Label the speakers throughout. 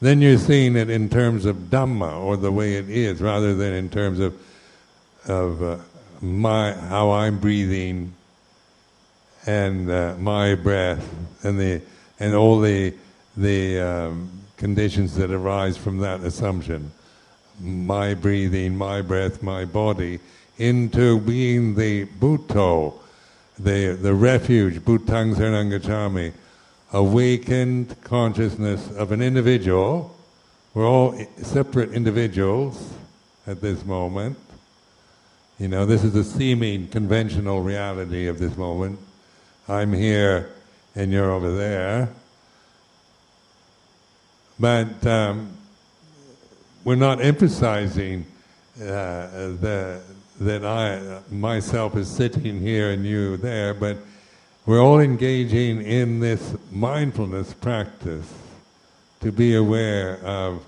Speaker 1: then you're seeing it in terms of Dhamma, or the way it is, rather than in terms of how I'm breathing and my breath and all the conditions that arise from that assumption. My breathing, my breath, my body, into being the Bhutto, the refuge, Bhutang Saranam Gacchami, awakened consciousness of an individual. We're all separate individuals at this moment. You know, this is the seeming conventional reality of this moment. I'm here and you're over there. But we're not emphasizing that I myself is sitting here and you there, but we're all engaging in this mindfulness practice to be aware of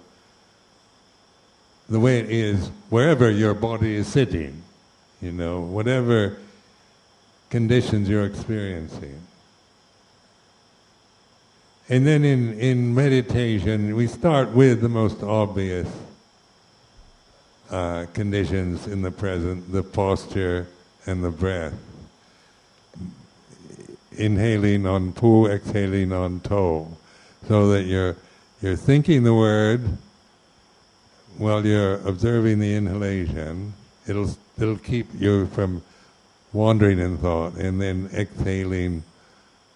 Speaker 1: the way it is wherever your body is sitting, you know, whatever conditions you're experiencing. And then in meditation, we start with the most obvious conditions in the present, the posture and the breath. Inhaling on pu, exhaling on to, so that you're thinking the word while you're observing the inhalation. It'll keep you from wandering in thought, and then exhaling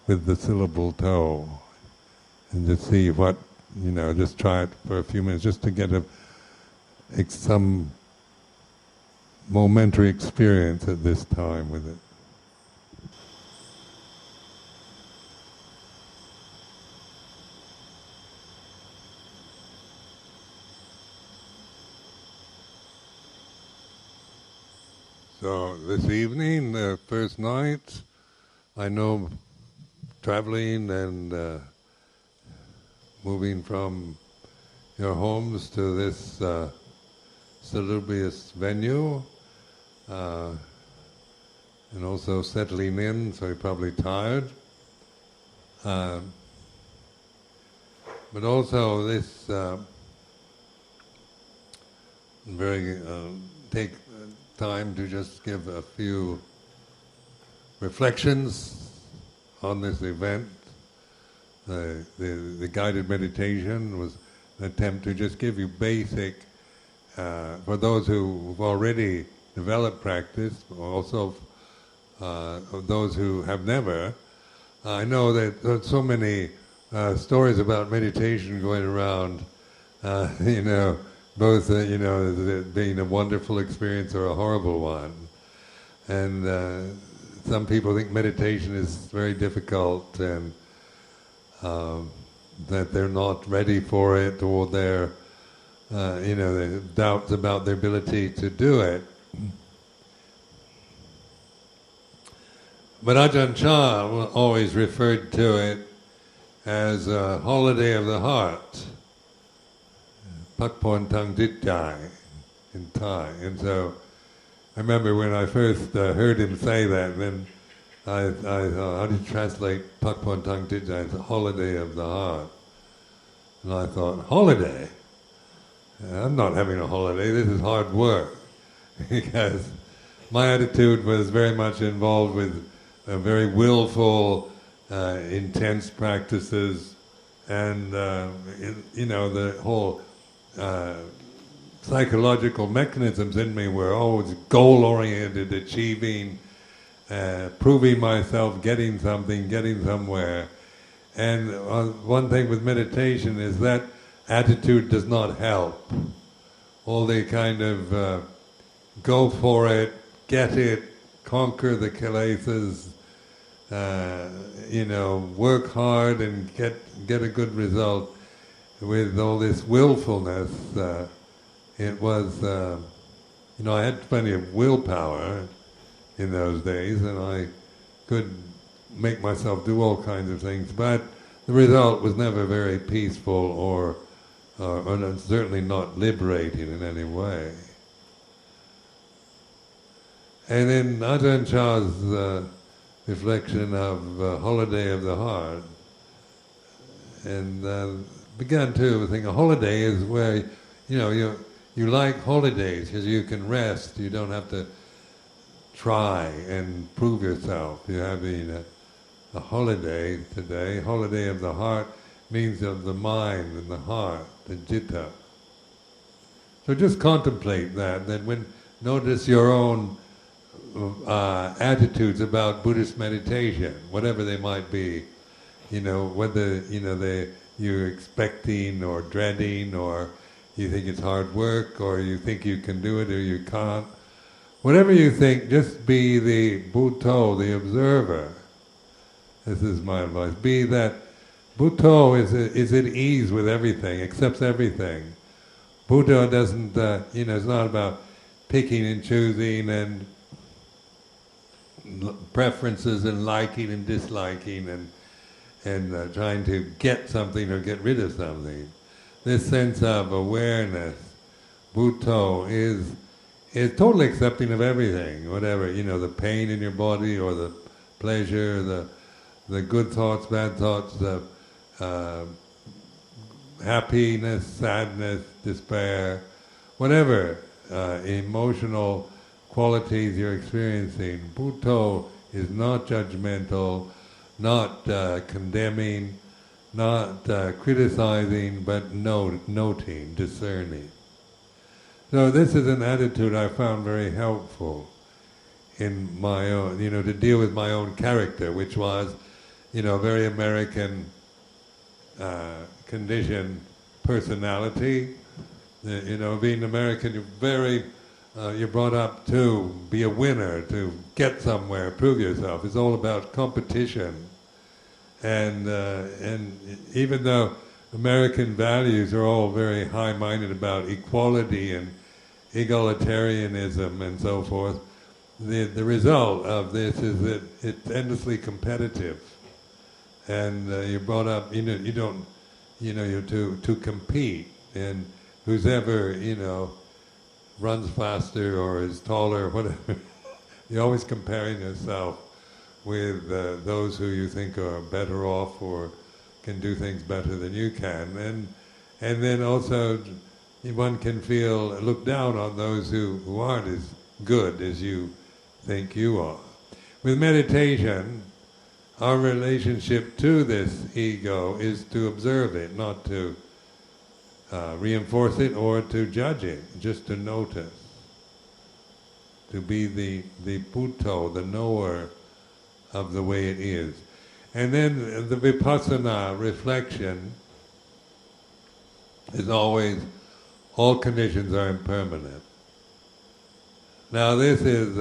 Speaker 1: with the syllable to, and just see what, you know, just try it for a few minutes just to get some momentary experience at this time with it. So this evening, the first night, I know traveling and moving from your homes to this salubrious venue, and also settling in, so you're probably tired. But also this take time to just give a few reflections on this event. The guided meditation was an attempt to just give you basic, for those who've already developed practice, also those who have never. I know that there's so many stories about meditation going around, you know, both being a wonderful experience or a horrible one. And some people think meditation is very difficult, and that they're not ready for it, or they're, they doubts about their ability to do it. But Ajahn Chah always referred to it as a holiday of the heart, Pakpon Tang Ditjai in Thai. And so I remember when I first heard him say that, then I thought, how do you translate Pakpon Tang Ditjai? It's a holiday of the heart. And I thought, holiday? I'm not having a holiday, this is hard work. Because my attitude was very much involved with very willful, intense practices, and the whole psychological mechanisms in me were always goal-oriented, achieving, proving myself, getting something, getting somewhere. And one thing with meditation is that attitude does not help. All the kind of go for it, get it, conquer the kilesas, work hard and get a good result. With all this willfulness, it was, I had plenty of willpower in those days, and I could make myself do all kinds of things, but the result was never very peaceful or certainly not liberating in any way. And in Ajahn Chah's reflection of holiday of the heart, and begun to think a holiday is where, you like holidays because you can rest. You don't have to try and prove yourself. You're having a holiday today. Holiday of the heart means of the mind and the heart, the citta. So just contemplate that. Then notice your own attitudes about Buddhist meditation, whatever they might be. Whether you're expecting or dreading, or you think it's hard work, or you think you can do it or you can't. Whatever you think, just be the Bhutto, the observer. This is my advice. Be that Bhutto is at ease with everything, accepts everything. Buddha doesn't, it's not about picking and choosing and preferences and liking and disliking and trying to get something or get rid of something. This sense of awareness, Bhutto, is totally accepting of everything, whatever, the pain in your body or the pleasure, the good thoughts, bad thoughts, the happiness, sadness, despair, whatever emotional qualities you're experiencing. Bhutto is not judgmental, not condemning, not criticizing, but noting, discerning. So this is an attitude I found very helpful in my own, to deal with my own character, which was, very American conditioned personality. Being American, you're brought up to be a winner, to get somewhere, prove yourself. It's all about competition. And even though American values are all very high-minded about equality and egalitarianism and so forth, the result of this is that it's endlessly competitive. And you're brought up, you're to compete, and who's ever, runs faster or is taller or whatever, you're always comparing yourself with those who you think are better off or can do things better than you can. And then also one can look down on those who aren't as good as you think you are. With meditation, our relationship to this ego is to observe it, not to reinforce it or to judge it, just to notice. To be the Bhutto, the knower of the way it is. And then the Vipassana reflection is always, all conditions are impermanent. Now this is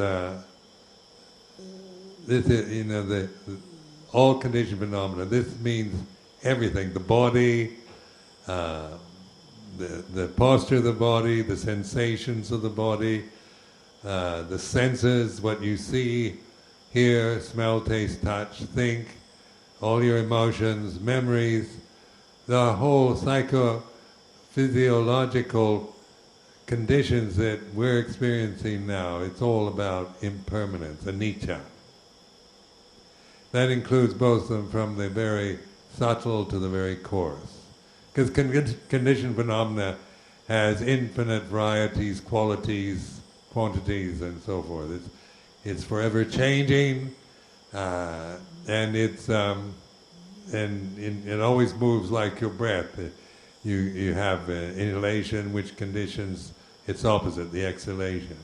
Speaker 1: all conditioned phenomena. This means everything: the body, the posture of the body, the sensations of the body, the senses, what you see, hear, smell, taste, touch, think, all your emotions, memories, the whole psychophysiological conditions that we're experiencing now. It's all about impermanence, anicca. That includes both of them, from the very subtle to the very coarse. Because conditioned phenomena has infinite varieties, qualities, quantities, and so forth. It's forever changing, and it always moves like your breath. You have inhalation, which conditions its opposite, the exhalation.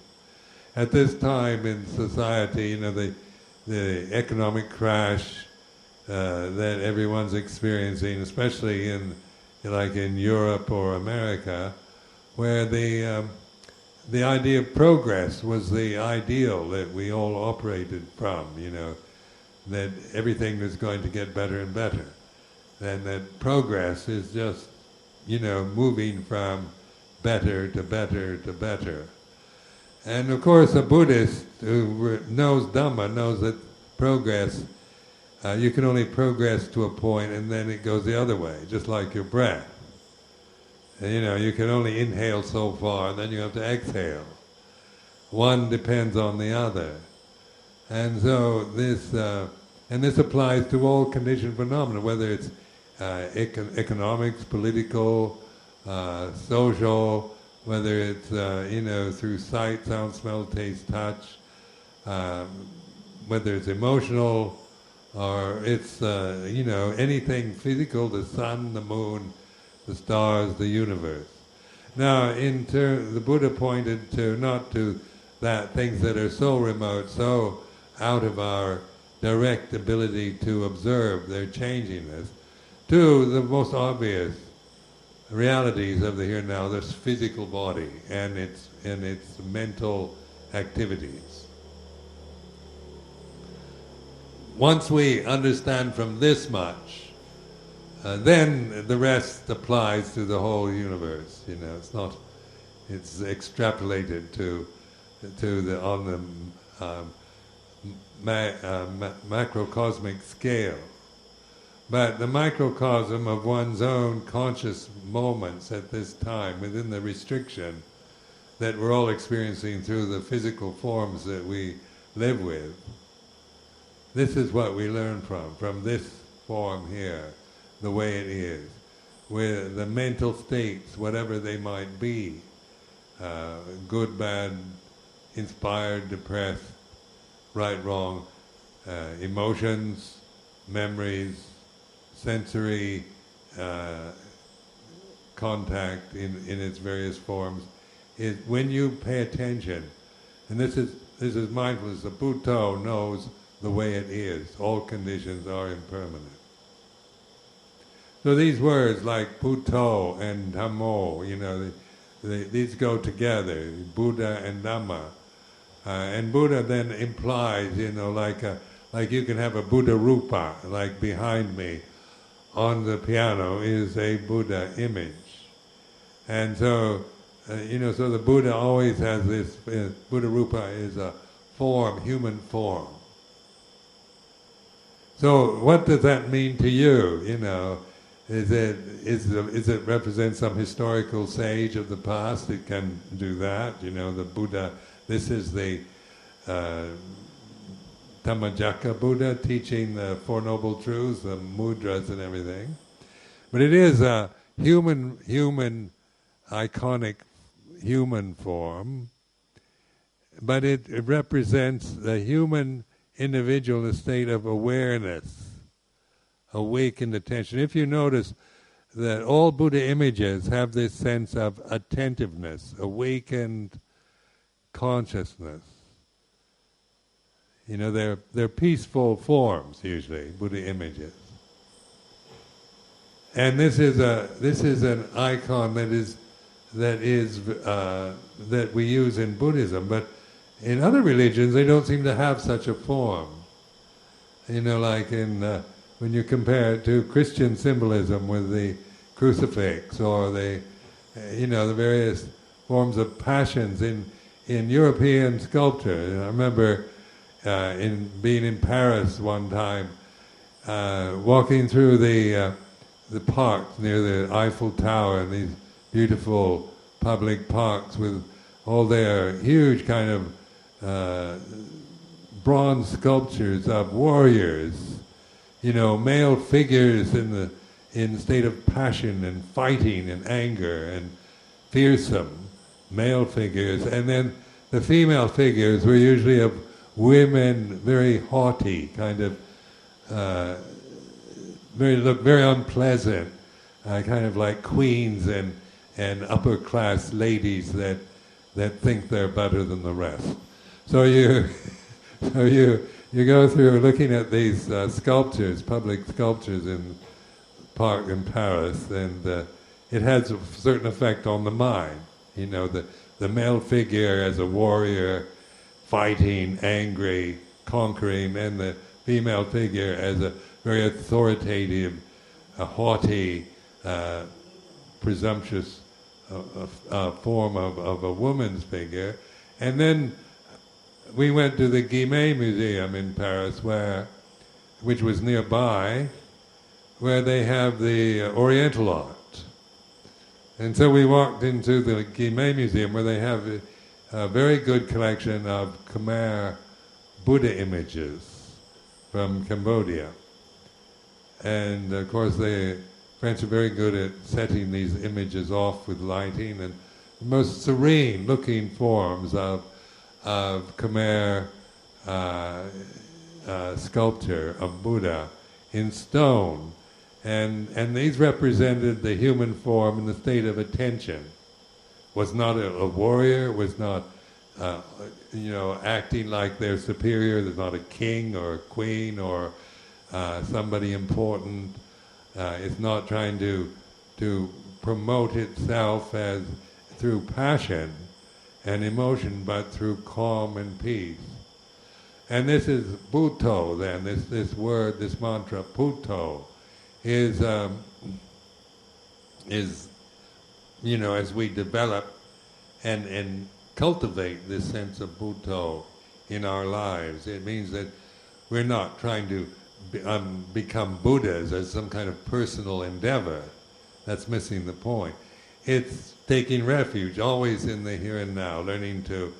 Speaker 1: At this time in society, the economic crash that everyone's experiencing, especially in Europe or America, where the idea of progress was the ideal that we all operated from, that everything was going to get better and better. And that progress is just, moving from better to better to better. And of course a Buddhist who knows Dhamma knows that progress, you can only progress to a point and then it goes the other way, just like your breath. And, you can only inhale so far and then you have to exhale. One depends on the other. And so this applies to all conditioned phenomena, whether it's economics, political, social, whether it's through sight, sound, smell, taste, touch, whether it's emotional, or it's anything physical, the sun, the moon, the stars, the universe. Now, the Buddha pointed to not to that things that are so remote, so out of our direct ability to observe their changiness, to the most obvious realities of the here and now, this physical body and its mental activities. Once we understand from this much, then the rest applies to the whole universe. It's extrapolated to the macrocosmic scale. But the microcosm of one's own conscious moments at this time, within the restriction that we're all experiencing through the physical forms that we live with, this is what we learn from this form here, the way it is, with the mental states, whatever they might be, good, bad, inspired, depressed, right, wrong, emotions, memories, sensory contact in its various forms, is when you pay attention, and this is mindfulness. The Buddha knows the way it is. All conditions are impermanent. So these words like Buddha and Dhammo, these go together, Buddha and Dhamma. And Buddha then implies, like you can have a Buddha rupa, like behind me on the piano is a Buddha image. And so, so the Buddha always has this, Buddha rupa is a form, human form. So what does that mean to you? Is it represent some historical sage of the past that can do that? The Buddha, this is the Dhammajaka Buddha teaching the Four Noble Truths, the mudras and everything. But it is a human, iconic human form, but it represents the human individual in a state of awareness, awakened attention. If you notice that all Buddha images have this sense of attentiveness, awakened consciousness. They're peaceful forms usually, Buddha images. And this is an icon that we use in Buddhism, but in other religions they don't seem to have such a form. Like when you compare it to Christian symbolism with the crucifix or the various forms of passions in European sculpture. I remember being in Paris one time, walking through the parks near the Eiffel Tower and these beautiful public parks with all their huge kind of bronze sculptures of warriors, male figures in the state of passion and fighting and anger and fearsome male figures, and then the female figures were usually of women, very haughty, kind of very unpleasant, kind of like queens and upper class ladies that think they're better than the rest. So you go through looking at these sculptures, public sculptures in park in Paris, and it has a certain effect on the mind. The male figure as a warrior, fighting, angry, conquering, and the female figure as a very authoritative, haughty, presumptuous form of a woman's figure. And then we went to the Guimet Museum in Paris, which was nearby, where they have the Oriental art. And so we walked into the Guimet Museum, where they have a very good collection of Khmer Buddha images from Cambodia. And of course the French are very good at setting these images off with lighting, and the most serene looking forms of Khmer sculpture of Buddha in stone. And these represented the human form in the state of attention. Was not a warrior, was not acting like their superior. There's not a king or a queen or somebody important. It's not trying to promote itself as through passion and emotion, but through calm and peace. And this is Bhutto then, this word, this mantra, Bhutto, is as we develop and cultivate this sense of Bhutto in our lives, it means that we're not trying to become Buddhas as some kind of personal endeavor. That's missing the point. It's taking refuge always in the here and now, learning to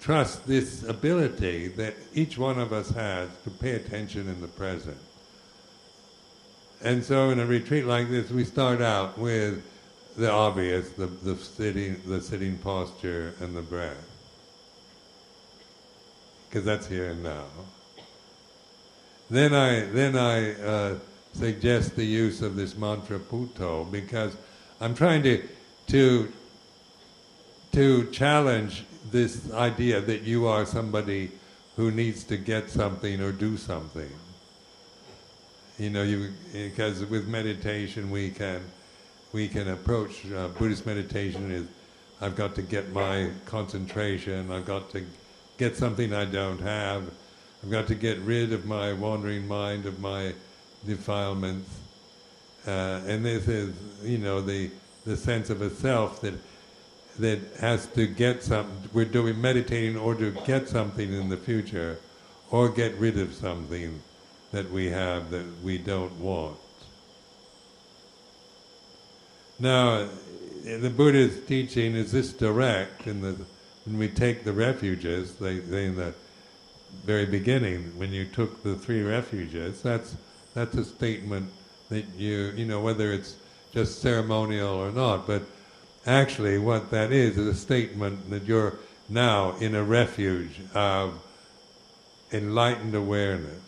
Speaker 1: trust this ability that each one of us has to pay attention in the present. And so in a retreat like this, we start out with the obvious, the sitting posture and the breath, because that's here and now. Then I suggest the use of this mantra Bhutto, because I'm trying to challenge this idea that you are somebody who needs to get something or do something. Because with meditation we can approach Buddhist meditation is, I've got to get my concentration, I've got to get something I don't have, I've got to get rid of my wandering mind, of my defilements, and this is, the sense of a self that has to get something. We're doing meditating in order to get something in the future, or get rid of something that we have that we don't want. Now, the Buddha's teaching is this direct. When we take the refuges, they in the very beginning, when you took the 3 refuges, that's a statement that whether it's just ceremonial or not, but actually what that is a statement that you're now in a refuge of enlightened awareness.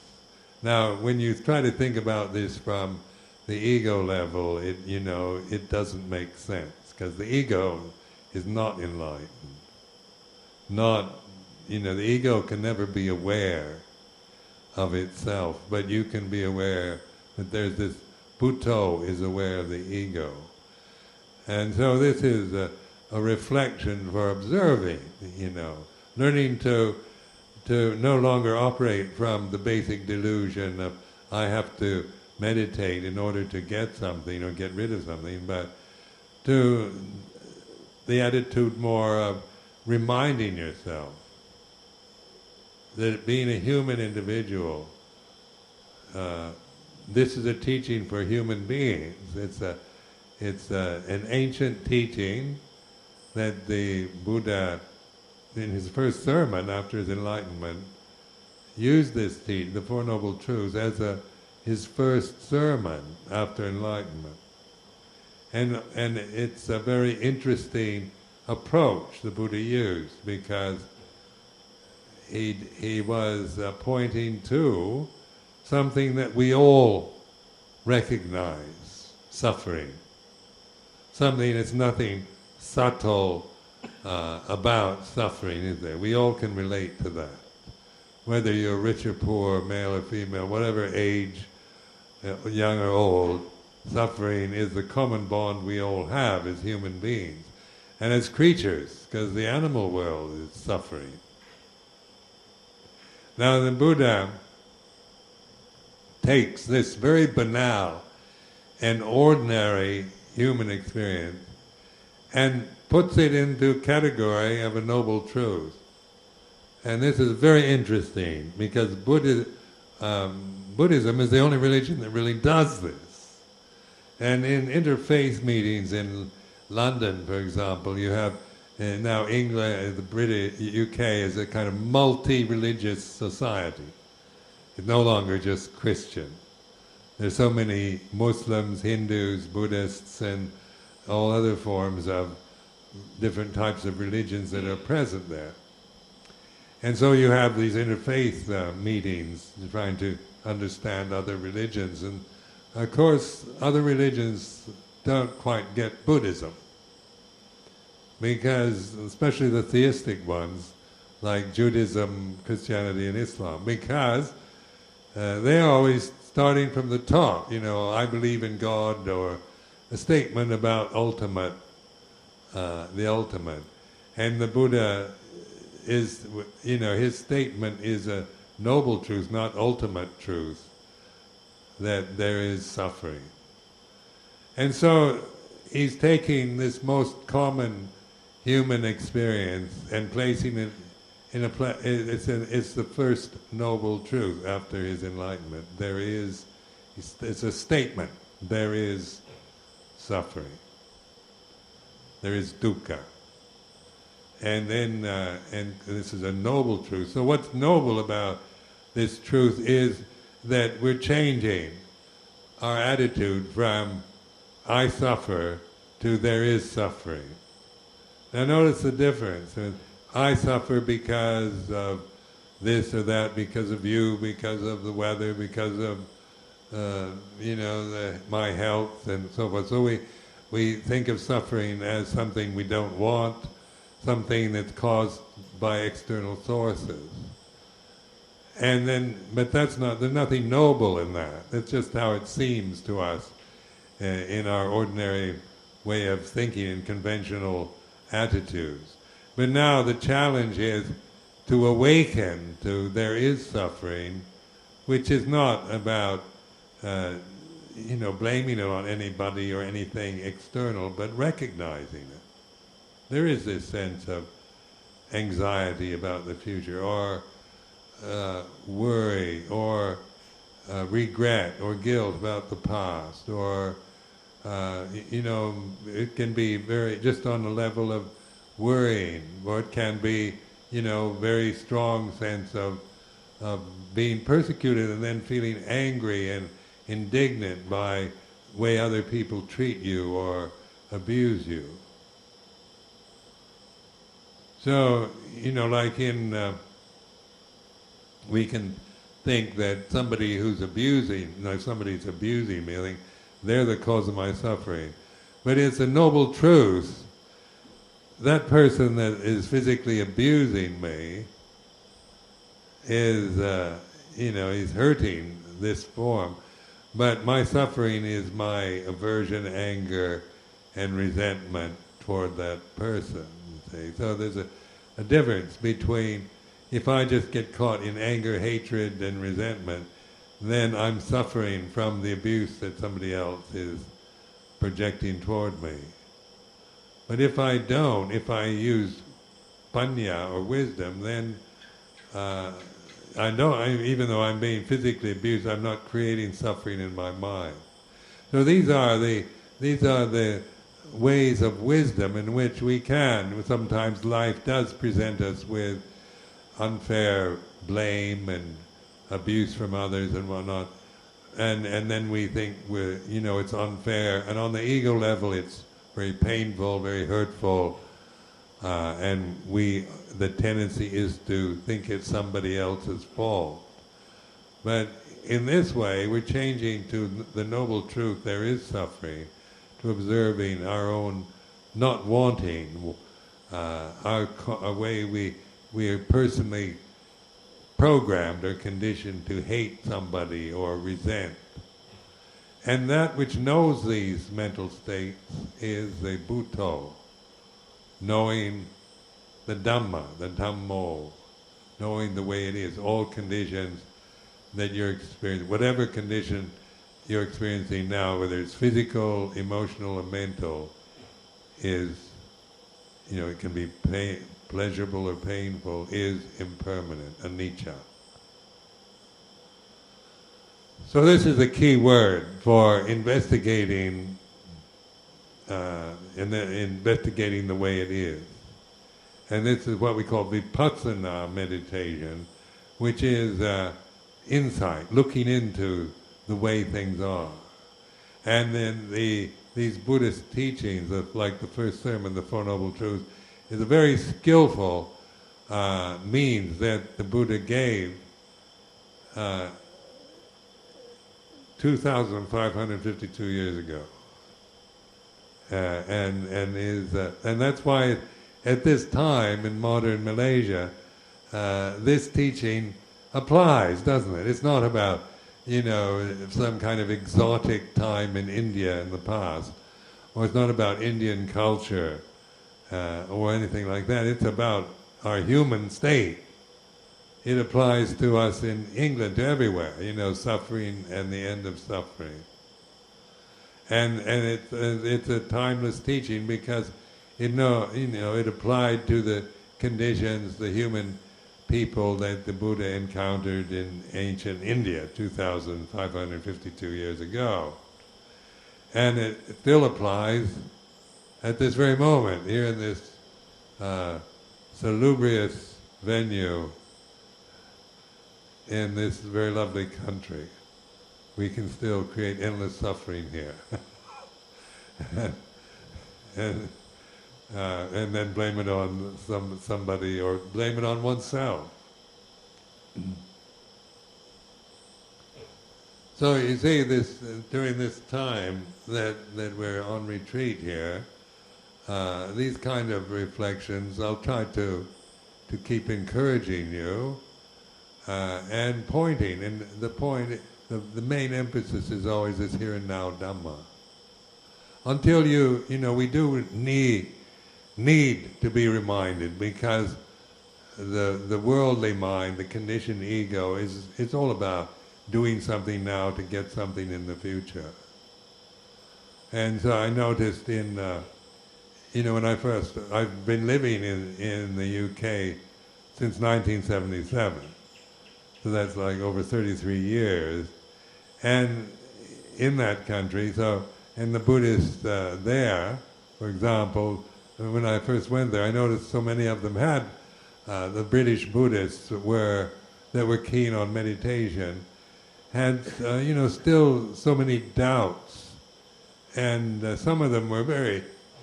Speaker 1: Now, when you try to think about this from the ego level, it doesn't make sense, because the ego is not enlightened. The ego can never be aware of itself, but you can be aware that there's this Bhutto is aware of the ego. And so this is a reflection for observing, learning to no longer operate from the basic delusion of I have to meditate in order to get something or get rid of something, but to the attitude more of reminding yourself that being a human individual, this is a teaching for human beings. It's an ancient teaching that the Buddha, in his first sermon after his enlightenment, used this teaching, the Four Noble Truths, as his first sermon after enlightenment. And it's a very interesting approach the Buddha used, because he was pointing to something that we all recognize, suffering. Something that's nothing subtle about suffering, is there? We all can relate to that. Whether you're rich or poor, male or female, whatever age, young or old, suffering is the common bond we all have as human beings. And as creatures, because the animal world is suffering. Now the Buddha takes this very banal and ordinary human experience and puts it into category of a noble truth. And this is very interesting, because Buddhism is the only religion that really does this. And in interfaith meetings in London, for example, you have now England, the British, UK is a kind of multi-religious society. It's no longer just Christian. There's so many Muslims, Hindus, Buddhists, and all other forms of different types of religions that are present there. And so you have these interfaith meetings, trying to understand other religions. And of course, other religions don't quite get Buddhism, because, especially the theistic ones, like Judaism, Christianity, and Islam, because they're always starting from the top. I believe in God, or a statement about the ultimate. And the Buddha is, his statement is a noble truth, not ultimate truth, that there is suffering. And so he's taking this most common human experience and placing it in it's the first noble truth after his enlightenment. It's a statement, there is suffering. There is dukkha. And then, and this is a noble truth. So what's noble about this truth is that we're changing our attitude from I suffer to there is suffering. Now notice the difference. I suffer because of this or that, because of you, because of the weather, because of my health and so forth. So we think of suffering as something we don't want, something that's caused by external sources. And then, but there's nothing noble in that. It's just how it seems to us in our ordinary way of thinking and conventional attitudes. But now the challenge is to awaken to there is suffering, which is not about blaming it on anybody or anything external, but recognizing it. There is this sense of anxiety about the future, or worry, or regret, or guilt about the past, or it can be very just on the level of worrying, or it can be very strong sense of being persecuted and then feeling angry and indignant by the way other people treat you or abuse you. So, like we can think that somebody who's abusing, somebody's abusing me, I think they're the cause of my suffering. But it's a noble truth. That person that is physically abusing me is, he's hurting this form. But my suffering is my aversion, anger, and resentment toward that person. See? So there's a difference between, if I just get caught in anger, hatred, and resentment, then I'm suffering from the abuse that somebody else is projecting toward me. But if I don't, if I use panya or wisdom, then even though I'm being physically abused, I'm not creating suffering in my mind. So these are the ways of wisdom in which we can. Sometimes life does present us with unfair blame and abuse from others and whatnot, and then we think it's unfair, and on the ego level it's very painful, very hurtful, and the tendency is to think it's somebody else's fault. But in this way, we're changing to the noble truth, there is suffering, to observing our own not wanting, our way we are personally programmed or conditioned to hate somebody or resent. And that which knows these mental states is the Bhutto, knowing the Dhamma, the Dhammo, knowing the way it is, all conditions that you're experiencing, whatever condition you're experiencing now, whether it's physical, emotional, or mental, is, it can be pleasurable or painful, is impermanent, anicca. So this is a key word for investigating, investigating the way it is. And this is what we call Vipassana meditation, which is insight, looking into the way things are. And then these Buddhist teachings, like the first sermon, the Four Noble Truths, is a very skillful means that the Buddha gave 2,552 years ago. And that's why at this time in modern Malaysia, this teaching applies, doesn't it? It's not about, some kind of exotic time in India in the past, or it's not about Indian culture or anything like that. It's about our human state. It applies to us in England, to everywhere, suffering and the end of suffering. And it's a timeless teaching because it applied to the conditions, the human people that the Buddha encountered in ancient India 2,552 years ago. And it still applies at this very moment, here in this salubrious venue in this very lovely country. We can still create endless suffering here. and then blame it on somebody or blame it on oneself. So you see, this during this time that we're on retreat here, these kind of reflections, I'll try to keep encouraging you and pointing. And the main emphasis is always this here and now Dhamma. Until we do need to be reminded, because the worldly mind, the conditioned ego, it's all about doing something now to get something in the future. And so I noticed when I've been living in the UK since 1977, so that's like over 33 years, and in that country, and the Buddhists there, for example, when I first went there, I noticed so many of them had, the British Buddhists that were keen on meditation, had, still so many doubts. And some of them were very,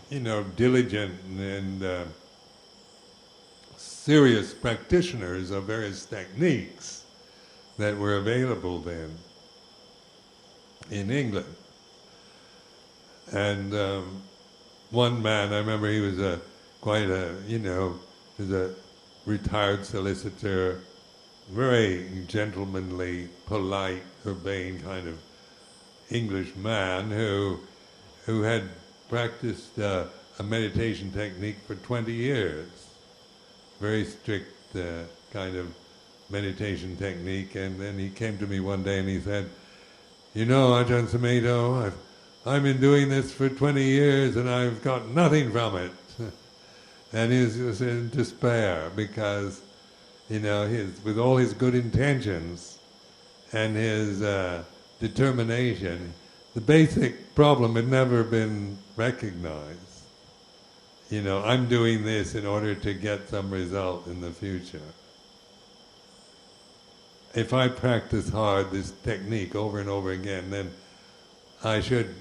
Speaker 1: diligent and serious practitioners of various techniques that were available then in England. And one man, I remember he was was a retired solicitor, very gentlemanly, polite, urbane kind of English man who had practiced a meditation technique for 20 years. Very strict kind of meditation technique. And then he came to me one day and he said, Ajahn Sumedho, I've been doing this for 20 years and I've got nothing from it. And he was in despair because, with all his good intentions and his determination, the basic problem had never been recognized. I'm doing this in order to get some result in the future. If I practice hard this technique over and over again, then I should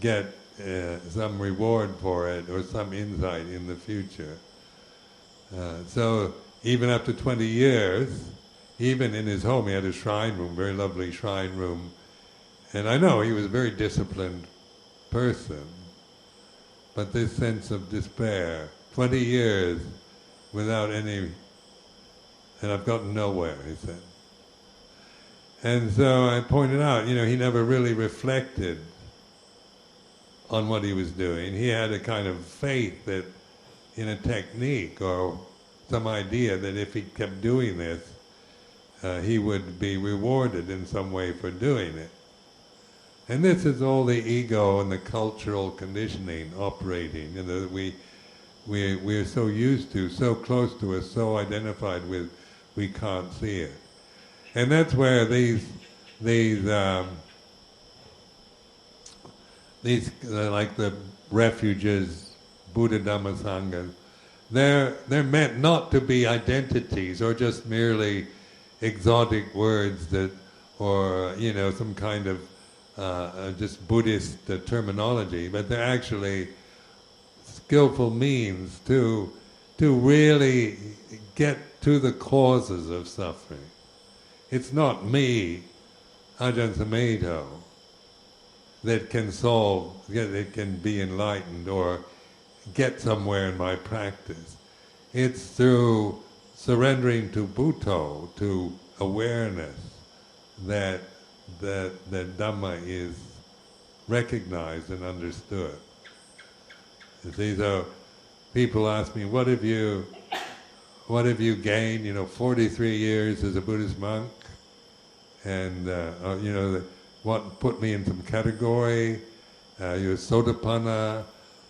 Speaker 1: get some reward for it or some insight in the future. So even after 20 years, even in his home, he had a shrine room, very lovely shrine room. And I know he was a very disciplined person, but this sense of despair, 20 years without any, and I've gotten nowhere, he said. And so I pointed out, he never really reflected on what he was doing. He had a kind of faith that in a technique or some idea that if he kept doing this, he would be rewarded in some way for doing it. And this is all the ego and the cultural conditioning operating, that we are so used to, so close to us, so identified with, we can't see it. And that's where these like the refuges, Buddha Dhamma Sangha, they're meant not to be identities or just merely exotic words that or some kind of just Buddhist terminology, but they're actually skillful means to really get to the causes of suffering. It's not me, Ajahn Sumedho, that can that can be enlightened or get somewhere in my practice. It's through surrendering to Bhutto, to awareness, that Dhamma is recognized and understood. You see, so people ask me, what have you gained? 43 years as a Buddhist monk, and what put me in some category? Are you a Sotapanna?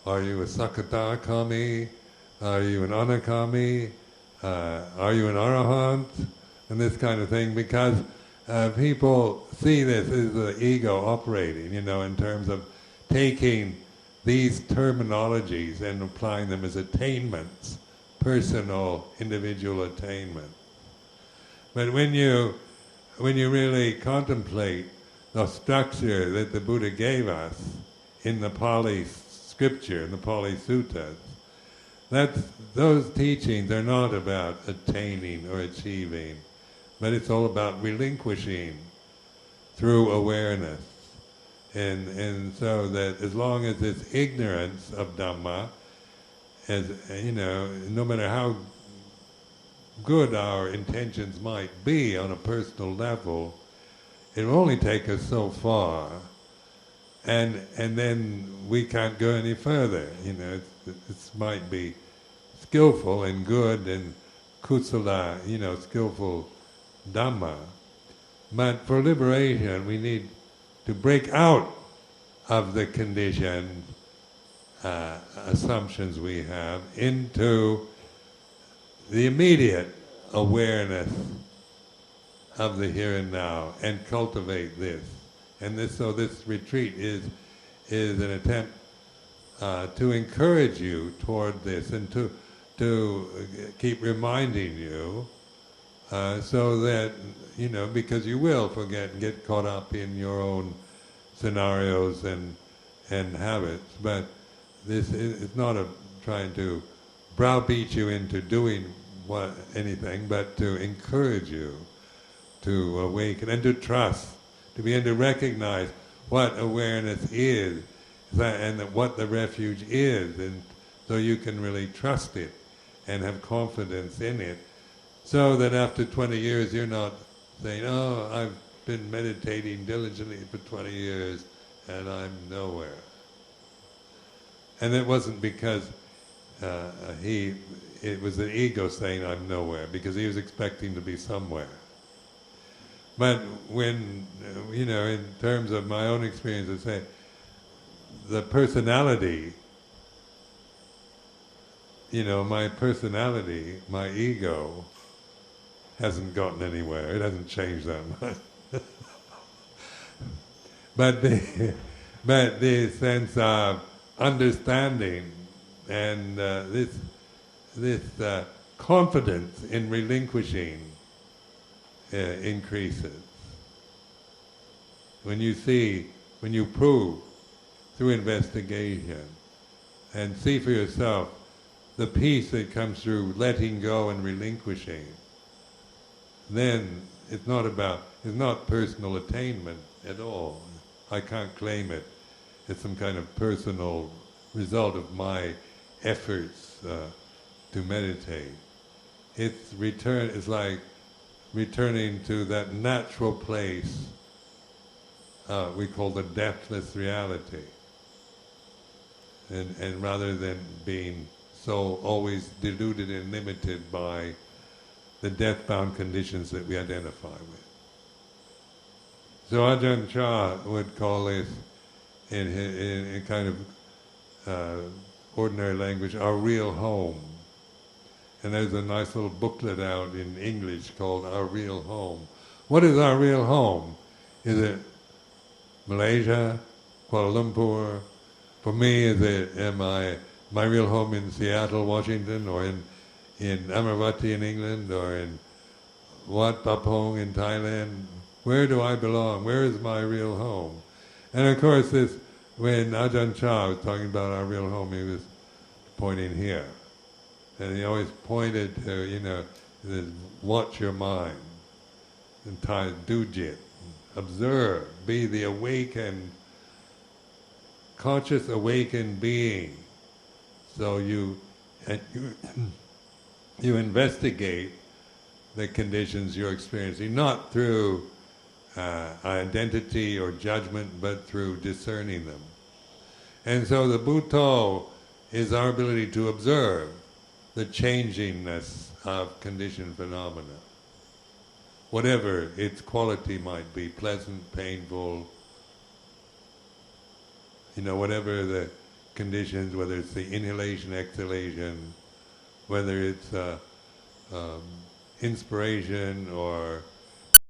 Speaker 1: Are you a Sakadagami? Are you an Anagami? Are you an Arahant? And this kind of thing, because people see this as the ego operating, in terms of taking these terminologies and applying them as attainments, personal, individual attainment. But when you really contemplate the structure that the Buddha gave us in the Pali scripture, in the Pali Suttas, those teachings are not about attaining or achieving, but it's all about relinquishing through awareness. And so that as long as it's ignorance of Dhamma, no matter how good our intentions might be on a personal level, it will only take us so far, and then we can't go any further. It might be skillful and good and kusala, skillful Dhamma, but for liberation we need to break out of the conditioned assumptions we have into the immediate awareness of the here and now, and cultivate this. And so this retreat is an attempt to encourage you toward this, and to keep reminding you, so that, because you will forget and get caught up in your own scenarios and habits, but this is not trying to browbeat you into doing anything, but to encourage you to awaken and to trust, to begin to recognize what awareness is, and what the refuge is, and so you can really trust it and have confidence in it, so that after 20 years you're not saying, oh, I've been meditating diligently for 20 years and I'm nowhere. And it wasn't because it was an ego saying I'm nowhere, because he was expecting to be somewhere. But when, in terms of my own experience, I say, the personality, my personality, my ego, hasn't gotten anywhere. It hasn't changed that much. But the sense of understanding and this confidence in relinquishing increases. When you prove through investigation and see for yourself the peace that comes through letting go and relinquishing, then it's not personal attainment at all. I can't claim it. It's some kind of personal result of my efforts to meditate. It's like returning to that natural place we call the deathless reality. And rather than being so always deluded and limited by the death-bound conditions that we identify with. So Ajahn Chah would call this, in kind of ordinary language, our real home. And there's a nice little booklet out in English called Our Real Home. What is our real home? Is it Malaysia, Kuala Lumpur? For me, is it my real home in Seattle, Washington, or in Amaravati in England, or in Wat Papong in Thailand? Where do I belong? Where is my real home? And of course, when Ajahn Chah was talking about our real home, he was pointing here. And he always pointed to, watch your mind. And Thai, dujit, observe, be the awakened, conscious awakened being. So you investigate the conditions you're experiencing, not through identity or judgment, but through discerning them. And so the Bhutto is our ability to observe the changingness of conditioned phenomena, whatever its quality might be, pleasant, painful, whatever the conditions, whether it's the inhalation, exhalation, whether it's inspiration or